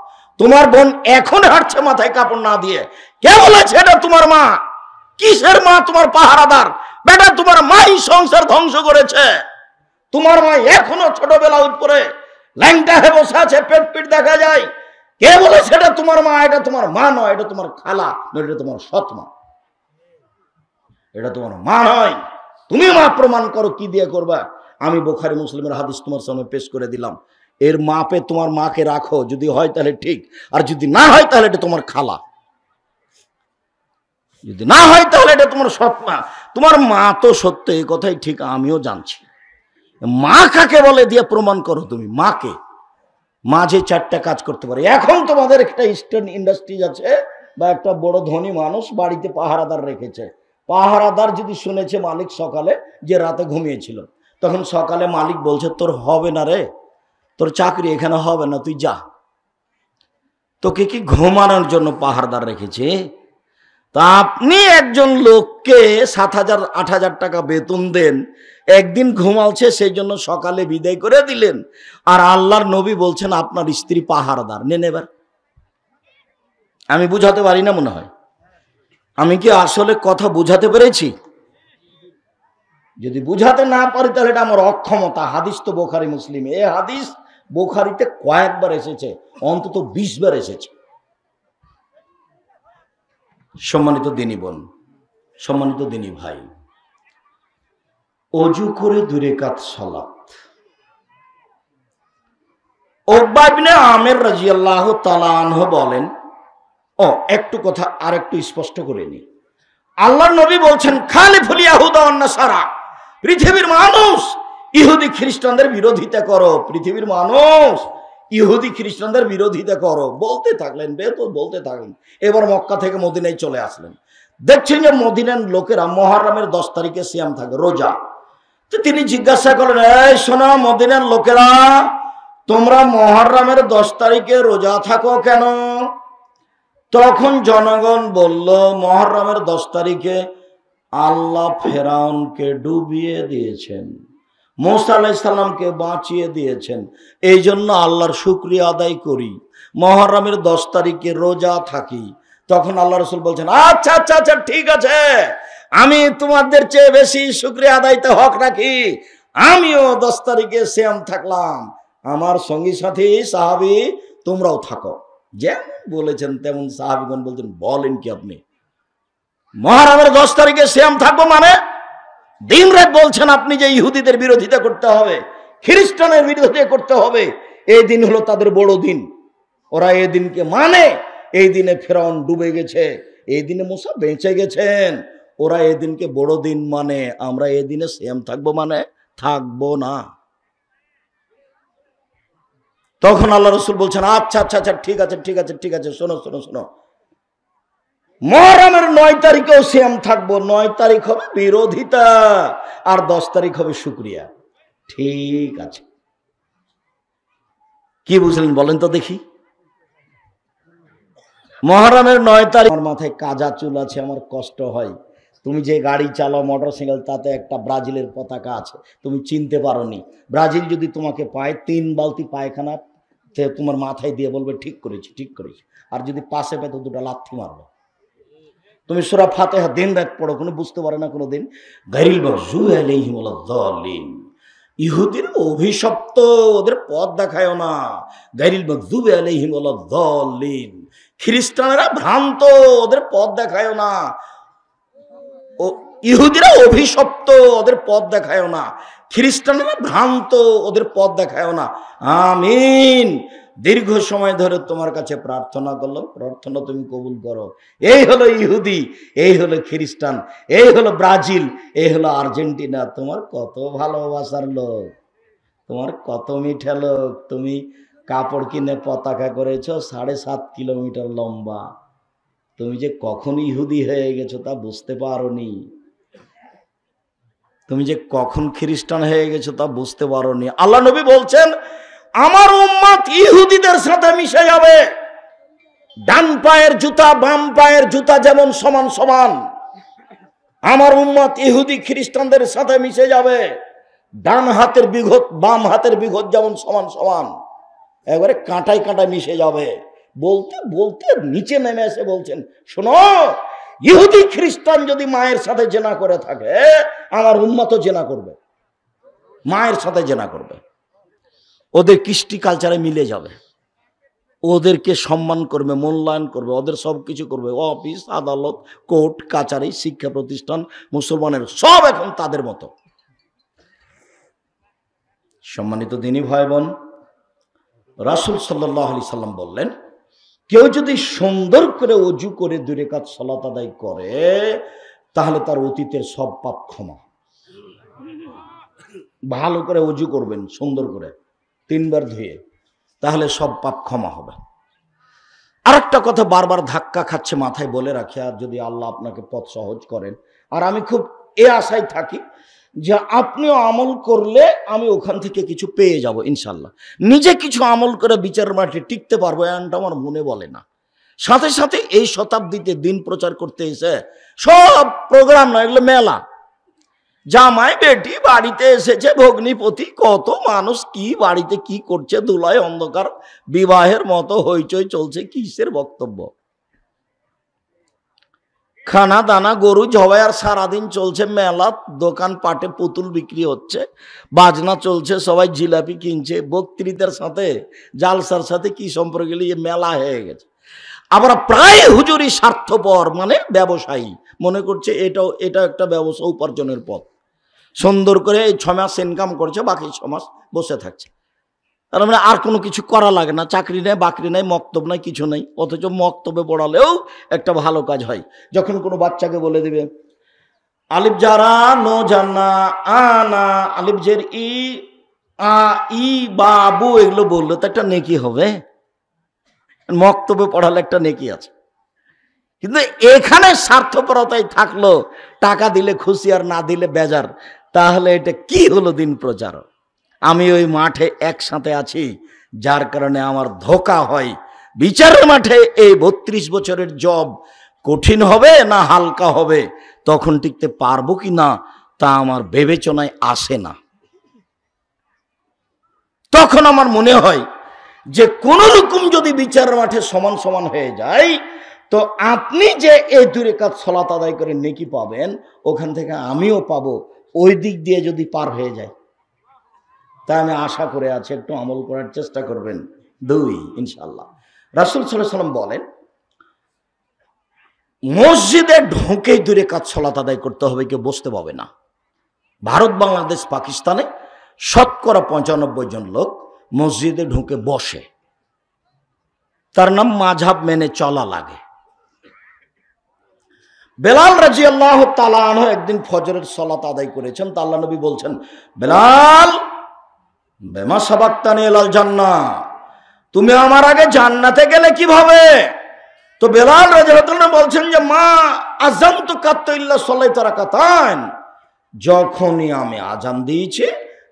তোমার বোন এখন হাঁটছে মাথায় কাপড় না দিয়ে, কে বলেছে এটা তোমার মা? কিসের মা তোমার পাহারাদার? বেটা তোমার মাই সংসার ধ্বংস করেছে। তোমার মা এখনো ছোটবেলা উপরে ল্যাংটা হয়ে বসে আছে, পেট পিট দেখা যায়, কে বলে সেটা তোমার মা? এটা তোমার মা নয়, এটা তোমার খালা, এটা তোমার সৎ মা, এটা তোমার মা নয়। তুমি মা প্রমাণ করো, কি দিয়ে করবা? আমি বুখারী মুসলিমের হাদিস তোমার সামনে পেশ করে দিলাম। এর মাপে তোমার মাকে রাখো, যদি হয় তাহলে ঠিক, আর যদি না হয় তাহলে এটা তোমার খালা, যদি না হয় তাহলে এটা তোমার সৎ মা। তোমার মা তো সত্য, এই কথাই ঠিক, আমিও জানছি। মা কাকে বলে দিয়ে প্রমাণ করো তুমি মাকে। মা যে 4টা কাজ করতে পারে। এখন তোমাদের একটা ইস্টার্ন ইন্ডাস্ট্রিজ আছে বা একটা বড় ধনী মানুষ বাড়িতে পাহারাদার রেখেছে। পাহারাদার যদি শুনেছে মালিক সকালে যে রাতে ঘুমিয়েছিল, তখন সকালে মালিক বলছে তোর হবে না রে, তোর চাকরি এখানে হবে না, তুই যা। তোকে কি ঘুমানোর জন্য পাহারাদার রেখেছে? তা আপনি একজন লোককে 7,000 8,000 টাকা বেতন দেন, একদিন ঘুমালছে সেই জন্য সকালে বিদায় করে দিলেন, আর আল্লাহর নবী বলছেন আপনার স্ত্রী পাহারাদার। নেন এবার। আমি বুঝাতে পারি না মনে হয়? আমি কি আসলে কথা বুঝাতে পেরেছি? যদি বুঝাতে না পারি তাহলে এটা আমার অক্ষমতা। হাদিস তো বুখারী মুসলিম, এই হাদিস বুখারীতে কয়েকবার এসেছে, অন্তত 20 বার এসেছে। সম্মানিত দিনী বোন, সম্মানিত দিনী ভাই, অজু করে 2 রাকাত সালাত। উকবা ইবনে আমির রাদিয়াল্লাহু তাআলা আনহু বলেন, একটু কথা আর একটু স্পষ্ট করে নি। আল্লাহর নবী বলছেন খালিফুল ইয়াহুদা ওয়ান নাসারা, পৃথিবীর মানুষ ইহুদি খ্রিস্টানদের বিরোধিতা করো, পৃথিবীর মানুষ ইহুদি খ্রিস্টানদের বিরোধিতা করো। বলতে থাকলেন, বলতে থাকলেন। এবার মক্কা থেকে মদিনায় চলে আসলেন। দেখছেন যে মদিনার লোকেরা মুহররমের 10 তারিখে সিয়াম থাকে, রোজা। তো তিনি জিজ্ঞাসা করলেন, এই শোনো মদিনার লোকেরা, তোমরা মুহররমের 10 তারিখে রোজা থাকো কেন? তখন জনগণ বলল, মুহররমের 10 তারিখে আল্লাহ ফেরাউনকে ডুবিয়ে দিয়েছেন, মুসা আলাইহিস সালামকে বাঁচিয়ে দিয়েছেন, এই জন্য আল্লাহর শুকরিয়া আদায় করি, মুহররমের 10 তারিখে রোজা থাকি। তখন আল্লাহ রাসূল বলছেন, আচ্ছা আচ্ছা আচ্ছা ঠিক আছে, আমি তোমাদের চেয়ে বেশি শুকরিয়া আদায়তে হক রাখি, আমিও 10 তারিখে সিয়াম থাকলাম, আমার সঙ্গী সাথী সাহাবী তোমরাও থাকো। যেমন বলেছেন তেমন সাহাবীগণ বলছেন, বলেন কি আপনি? মুহররমের 10 তারিখে সিয়াম থাকবো মানে? দিন রাত বলছেন আপনি যে ইহুদিদের বিরোধিতা করতে হবে, খ্রিস্টানের বিরোধিতা করতে হবে। এই দিন হলো তাদের বড় দিন, ওরা এই দিনকে মানে। এই দিনে ফেরাউন ডুবে গেছে, এই দিনে মুসা বেঁচে গেছেন, ওরা এই দিনকে বড় দিন মানে। আমরা এই দিনে সিয়াম থাকবো মানে থাকবো না। তখন আল্লাহ রাসূল বলছেন, আচ্ছা আচ্ছা আচ্ছা ঠিক আছে ঠিক আছে ঠিক আছে, শোনো শোনো শোনো, মুহররমের 9 তারিখেও সিয়াম থাকবো। 9 তারিখ হবে বিরোধিতা, আর 10 তারিখ হবে শুকরিয়া। ঠিক আছে, কি বুঝলেন বলেন তো দেখি? মুহররমের 9 তারিখ, আমার মাথায় কাজা চুল আছে, আমার কষ্ট হয়। তুমি যে গাড়ি চালাও মোটরসাইকেল, তাতে একটা ব্রাজিলের পতাকা আছে, তুমি চিনতে পারোনি। ব্রাজিল যদি তোমাকে পায়, 3 বালতি পায়খানা তোমার মাথায় দিয়ে বলবে ঠিক করেছি ঠিক করেছি, আর যদি পাশে পেতো 2টা লাথি মারবে। তুমি সূরা ফাতিহা দিন রাত পড়ো, কোনো বুঝতে পারে না কোনোদিন। গায়রিল মাগযুবি আলাইহিম ওয়ালাদ-দাল্লিন, ইহুদির অভিশপ্ত, ওদের পথ দেখায়ও না। গায়রিল মাগযুবি আলাইহিম ওয়ালাদ-দাল্লিন, খ্রিস্টানেরা ভ্রান্ত, ওদের পথ দেখায়ও না। ও ইহুদিরা অভিশপ্ত, ওদের পথ দেখায়ও না। খ্রিস্টানেরা ভ্রান্ত, ওদের পথ দেখায়ও না। আমিন। দীর্ঘ সময় ধরে তোমার কাছে প্রার্থনা করলাম, প্রার্থনা তুমি কবুল করো। এই হলো ইহুদি, এই হলো খ্রিস্টান, এই হলো ব্রাজিল, এই হলো আর্জেন্টিনা। তোমার কত ভালোবাসার লোক, তোমার কত মিঠা লোক। তুমি কাপড় কিনে পতাকা করেছো 7.5 কিলোমিটার লম্বা। তুমি যে কখন ইহুদি হয়ে গেছো তা বুঝতে পারোনি, তুমি যে কখন খ্রিস্টান হয়ে গেছো তা বুঝতে পারোনি। আল্লাহ নবী বলছেন, আমার উম্মত ইহুদিদের সাথে মিশে যাবে। ডান পায়ের জুতা বাম পায়ের জুতা যেমন সমান সমান, আমার উম্মত ইহুদি খ্রিস্টানদের সাথে মিশে যাবে। ডান হাতের বিঘত বাম হাতের বিঘত যেমন সমান সমান, একবারে কাঁটায় কাঁটায় মিশে যাবে। বলতে বলতে নিচে নেমে এসে বলছেন, শোনো, ইহুদি খ্রিস্টান যদি মায়ের সাথে জেনা করে থাকে, আমার উম্মতও জেনা করবে, মায়ের সাথে জেনা করবে, ওদের কৃষ্টি কালচারে মিলে যাবে। ওদেরকে সম্মান করবে, মূল্যায়ন করবে, ওদের সব কিছু করবে। অফিস, আদালত, কোর্ট কাচারি, শিক্ষা প্রতিষ্ঠান, মুসলমানের সব এখন তাদের মতো। সম্মানিত দিনী ভাই বোন, রাসূল সাল্লাল্লাহু আলাইহি সাল্লাম বললেন, কেউ যদি সুন্দর করে ওযু করে 2 রাকাত সালাত আদায় করে তাহলে তার অতীতের সব পাপ ক্ষমা। ভালো করে ওযু করবেন, সুন্দর করে 3 বার ধুয়ে, তাহলে সব পাপ ক্ষমা হবে। আরেকটা কথা বারবার ধাক্কা খাচ্ছে, মাথায় বলে রাখি, আর যদি আল্লাহ আপনাকে পথ সহজ করেন, আর আমি খুব আশায় থাকি যে আপনিও আমল করলে আমি ওখান থেকে কিছু পেয়ে যাব ইনশাল্লাহ। নিজে কিছু আমল করে বিচার মাঠে টিকতে পারবো এমনটা আমার মনে বলে না। সাথে সাথে এই শতাব্দীতে দিন প্রচার করতে এসে সব প্রোগ্রাম না, এগুলো মেলা। জামাই বেটি বাড়িতে এসেছে, ভগ্নিপতি, কত মানুষ কি বাড়িতে কি করছে, ধুলায় অন্ধকার বিবাহের মতো হইচই চলছে। কিসের বক্তব্য? খানা দানা গরু জবাই, আর সারাদিন চলছে মেলা, দোকান পাটে পুতুল বিক্রি হচ্ছে, বাজনা চলছে, সবাই জিলাপি কিনছে। বক্তৃতার সাথে জালসার সাথে কি সম্পর্ক? মেলা হয়ে গেছে। আবার প্রায় হুজুরি স্বার্থপর, মানে ব্যবসায়ী, মনে করছে এটা একটা ব্যবসা, উপার্জনের পথ। সুন্দর করে এই 6 মাস ইনকাম করছে, বাকি 6 মাস বসে থাকছে। তার মানে আর কোনো কিছু করা লাগে না, চাকরি নেই, বাকরি নাই, মক্তব নাই, কিছু নাই। অথচ মক্তবে পড়ালেও একটা ভালো কাজ হয়। যখন কোনো বাচ্চাকে বলে দিবে আলিফ জারা নো জান্না আনা, আলিফ জের ই আ ই বাবু, এগুলো বললে তো একটা নেকি হবে। মক্তবে পড়ালে একটা নেকি আছে। কিন্তু এখানে স্বার্থপরতাই থাকলো, টাকা দিলে খুশি আর না দিলে বেজার। তাহলে এটা কি হলো দিন প্রচার? আমি ওই মাঠে একসাথে আছি, যার কারণে আমার ধোঁকা হয়। বিচারের মাঠে এই 32 বছরের জব কঠিন হবে না হালকা হবে, তখন টিকতে পারবো কি না তা আমার বিবেচনায় আসে না। তখন আমার মনে হয় যে কোন রকম যদি বিচারের মাঠে সমান সমান হয়ে যায়, তো আপনি যে এই 2 রাকাত সালাত আদায় করে নেকি পাবেন, ওখান থেকে আমিও পাবো। ওই দিক দিয়ে যদি পার হয়ে যায়, তাই আমি আশা করে আছি একটু আমল করার চেষ্টা করবেন। 2 ইনশাআল্লাহ। রাসূল সাল্লাল্লাহু আলাইহি ওয়াসাল্লাম বলেন, মসজিদে ঢুকে 2 রাকাত সালাত আদায় করতে হবে, কেউ বসতে পাবে না। ভারত, বাংলাদেশ, পাকিস্তানে শতকরা 95 জন লোক মসজিদে ঢুকে বসে। তার নাম মাযহাব মেনে চলা লাগে। বেলাল রাদিয়াল্লাহু তাআলা আনহু একদিন ফজরের সালাত আদায় করেছেন। তা আল্লাহ নবী বলছেন, বেলাল বেমা সাবাক্তানি ইলাল জান্নাহ, তুমি আমার আগে জান্নাতে গেলে কিভাবে? তো বেলাল রাদিয়াল্লাহু তাআলা বলছেন যে মা আযানতু কাত্তু ইল্লা সাল্লাতু রাকাতান, যখনই আমি আজান দিয়েছি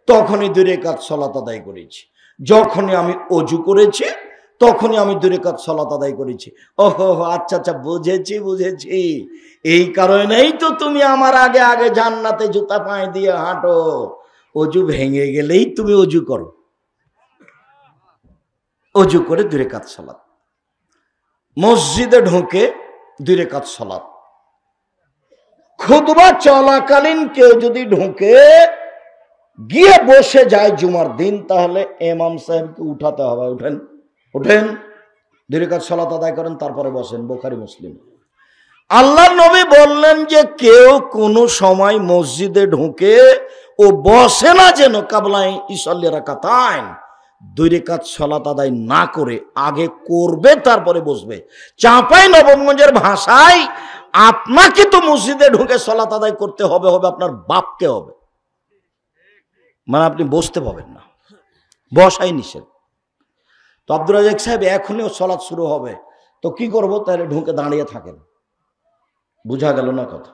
তখনই 2 রাকাত সালাত আদায় করেছি, যখনই আমি ওযু করেছি তখনই আমি 2 রাকাত সালাত আদায় করেছি। ওহো, আচ্ছা আচ্ছা, বুঝেছি। এই কারণেই তো তুমি আমার আগে আগে জান্নাতে জুতা পায়ে দিয়ে হাঁটো। ওযু ভেঙে গেলেই তুমি ওযু করো, ওযু করে 2 রাকাত সালাত। মসজিদে ঢুকে 2 রাকাত সালাত। খুতবা চলাকালীন কেউ যদি ঢুকে গিয়ে বসে যায় জুমার দিন, তাহলে ইমাম সাহেবকে উঠাতে হবে। উঠেন 2 রাকাত সালাত আদায় করেন, তারপরে বসেন। বুখারী, মুসলিম। আল্লাহর নবী বললেন যে কেউ কোনো সময় মসজিদে ঢুকে ও বসে না যেন কাবলায় ইসাল্লি রাকাতাইন, 2 রাকাত সালাত আদায় না করে আগে করবে তারপরে বসবে। চাঁপাই নবগঞ্জের ভাষায় আপনাকে তো মসজিদে ঢুকে সালাত আদায় করতে হবে, আপনার বাপকে হবে। মানে আপনি বসতে পাবেন না, বসাই নিষেধ। তো আব্দুর রাজ্জাক সাহেব এখনই সালাত শুরু হবে, তো কি করব? তাহলে ঢুকে দাঁড়িয়ে থাকেন। বুঝা গেল না কথা?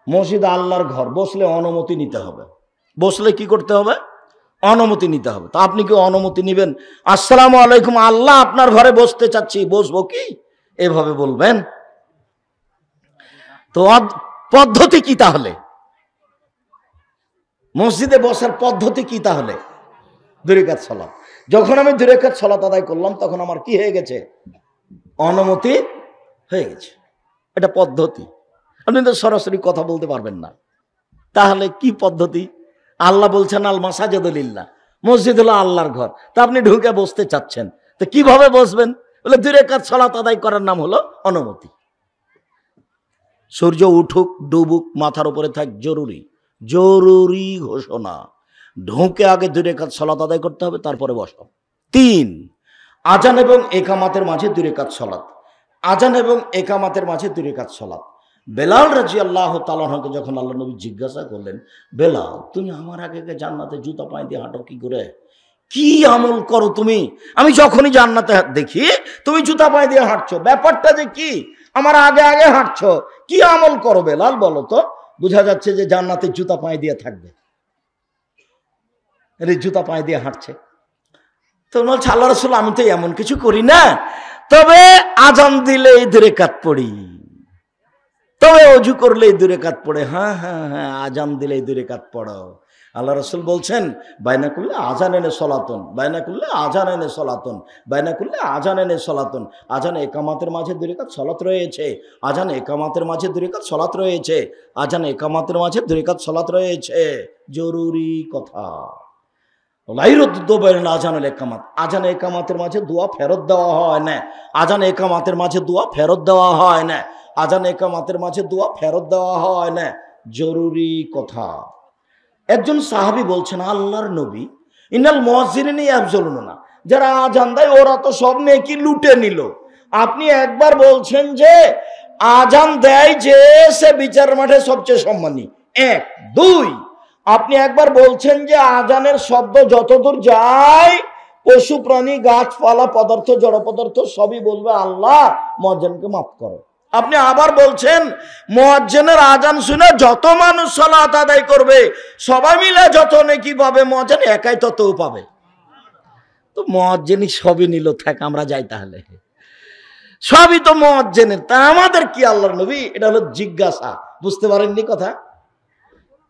মসজিদ আল্লাহর ঘর, বসলে অনুমতি নিতে হবে। বসলে কি করতে হবে? অনুমতি নিতে হবে। তো আপনি কি অনুমতি নেবেন? আসসালামু আলাইকুম, আল্লাহ আপনার ঘরে বসতে চাচ্ছি, বসবো কি? এভাবে বলবেন? তো পদ্ধতি কি তাহলে? মসজিদে বসার পদ্ধতি কি তাহলে? 2 রাকাত সালাত। যখন আমি 2 রাকাত সালাত আদায় করলাম, তখন আমার কি হয়ে গেছে? অনুমতি হয়ে গেছে। এটা পদ্ধতি। আপনি তো সরাসরি কথা বলতে পারবেন না। তাহলে কি পদ্ধতি? আল্লাহ বলছেন আল মাসাজিদু লিল্লাহ, মসজিদ হলো আল্লাহর ঘর। তা আপনি ঢুকে বসতে চাচ্ছেন, তো কিভাবে বসবেন? বলে 2 রাকাত সালাত আদায় করার নাম হলো অনুমতি। সূর্য উঠুক ডুবুক মাথার উপরে থাক জরুরি, জরুরি ঘোষণা। ঢোকে আগে 2 রাকাত সালাত আদায় করতে হবে, তারপরে বসো। 3, আজান এবং একামাতের মাঝে 2 রাকাত সালাত। আজান এবং একামাতের মাঝে 2 রাকাত সালাত। বেলাল রাদিয়াল্লাহু তাআলা আনহুকে যখন আল্লাহ নবী জিজ্ঞাসা করলেন, বেলাল তুমি আমার আগে জান্নাতে জুতা পায়ে দিয়ে হাঁটো কি করে? কি আমল করো তুমি? আমি যখনই জান্নাতে দেখি তুমি জুতা পায়ে দিয়ে হাঁটছো, ব্যাপারটা যে কি? আমার আগে আগে হাঁটছো, কি আমল করো বেলাল বলো তো? বোঝা যাচ্ছে যে জান্নাতে জুতা পায়ে দিয়ে থাকবে, জুতা পায়ে দিয়ে হাঁটছে। তো বলছে আল্লাহ রাসূল আমি তো এমন কিছু করি না, তবে আজান দিলে 2 রাকাত পড়ি, তবে ওযু করলে 2 রাকাত পড়ে। হ্যাঁ হ্যাঁ হ্যাঁ, আজান দিলে 2 রাকাত পড়ো। আল্লাহ রাসূল বলছেন বাইনা করলে আজান এনে সলাতন, বাইনা করলে আজান এনে সলাতন, বাইনা করলে আজান এনে সলাতন। আজান একামাতের মাঝে 2 রাকাত সালাত রয়েছে, আজান একামাতের মাঝে 2 রাকাত সালাত রয়েছে, আজান একামাতের মাঝে 2 রাকাত সালাত রয়েছে। জরুরি কথা। আজান একামাতের মাঝে দোয়া ফেরত দেওয়া হয় না, আজান একামাতের মাঝে দোয়া ফেরত দেওয়া হয় না, আজান একামাতের মাঝে দোয়া ফেরত দেওয়া হয় না। জরুরি কথা। একজন সাহাবী বলছেন আল্লাহর নবী, ইন্নাল মুয়াজ্জিনিনা ইয়াবজুলুনা, যারা আজান দেয় ওরা তো সব নেকি লুটে নিল। আপনি একবার বলছেন যে আজান দেয় যে সে বিচার মাঠে সবচেয়ে সম্মানী, 1। 2, আপনি একবার বলছেন যে আজানের শব্দ যতদূর যায় পশু প্রাণী গাছপালা পদার্থ জড় পদার্থ সবই বলবে আল্লাহ মুয়াজ্জিনকে মাফ করো। আপনি আবার বলছেন মুয়াজ্জিনের আজান শুনে যত মানুষ সালাত আদায় করবে সবাই মিলে যত নেকি পাবে, মুয়াজ্জিন একাই ততও পাবে। তো মুয়াজ্জিনই সবই নিল, থাক আমরা যাই তাহলে, সবই তো মুয়াজ্জিনের, তা আমাদের কি আল্লাহর নবী? এটা হলো জিজ্ঞাসা। বুঝতে পারেননি কথা?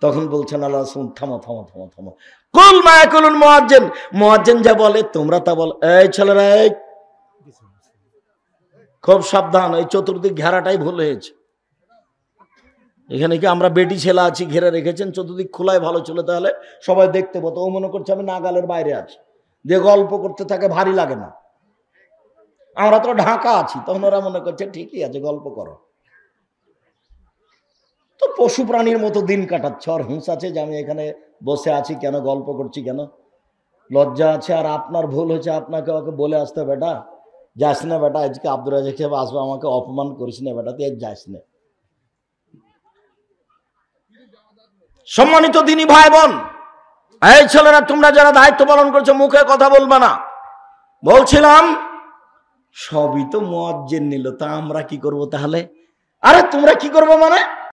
তখন বলছেন আল্লাহ রাসূল থামো থামো থামো থামো, কুল মা ইয়াকুলুল মুয়াজ্জিন, মুয়াজ্জিন যা বলে তোমরা তা বলো। এই ছেলেরা খুব সাবধান, এই চতুর্দিক ঘেরাটাই ভুল হয়েছে। এখানে কি আমরা বেটি ছেলে আছি ঘেরে রেখেছেন, চতুর্দিক খোলায় ভালো ছিল, তাহলে সবাই দেখতে পাতো। ও মনে করছে আমি নাগালের বাইরে আছি, দিয়ে গল্প করতে থাকে, ভারী লাগে না। আমরা তো ঢাকা আছি, তখন ওরা মনে করছে ঠিকই আছে গল্প করো। তো পশু প্রাণীর মতো দিন কাটাচ্ছে, আর হুঁশ আছে যে আমি এখানে বসে আছি কেন, গল্প করছি কেন, লজ্জা আছে। আর আপনার ভুল হয়েছে, আপনাকে ওকে বলে আসতে, বেটা যাস না বেটা, আজকে আব্দুর রাজ্জাক সাহেব আসবে, আমাকে অপমান করিস না বেটা, তুই যাস না। সম্মানিত দিনী ভাই বোন, এই ছেলেরা তোমরা যারা দায়িত্ব পালন করছো মুখে কথা বলবে না। বলছিলাম সবই তো মুয়াজ্জিন নিল, তা আমরা কি করব তাহলে? আরে তোমরা কি করবো মানে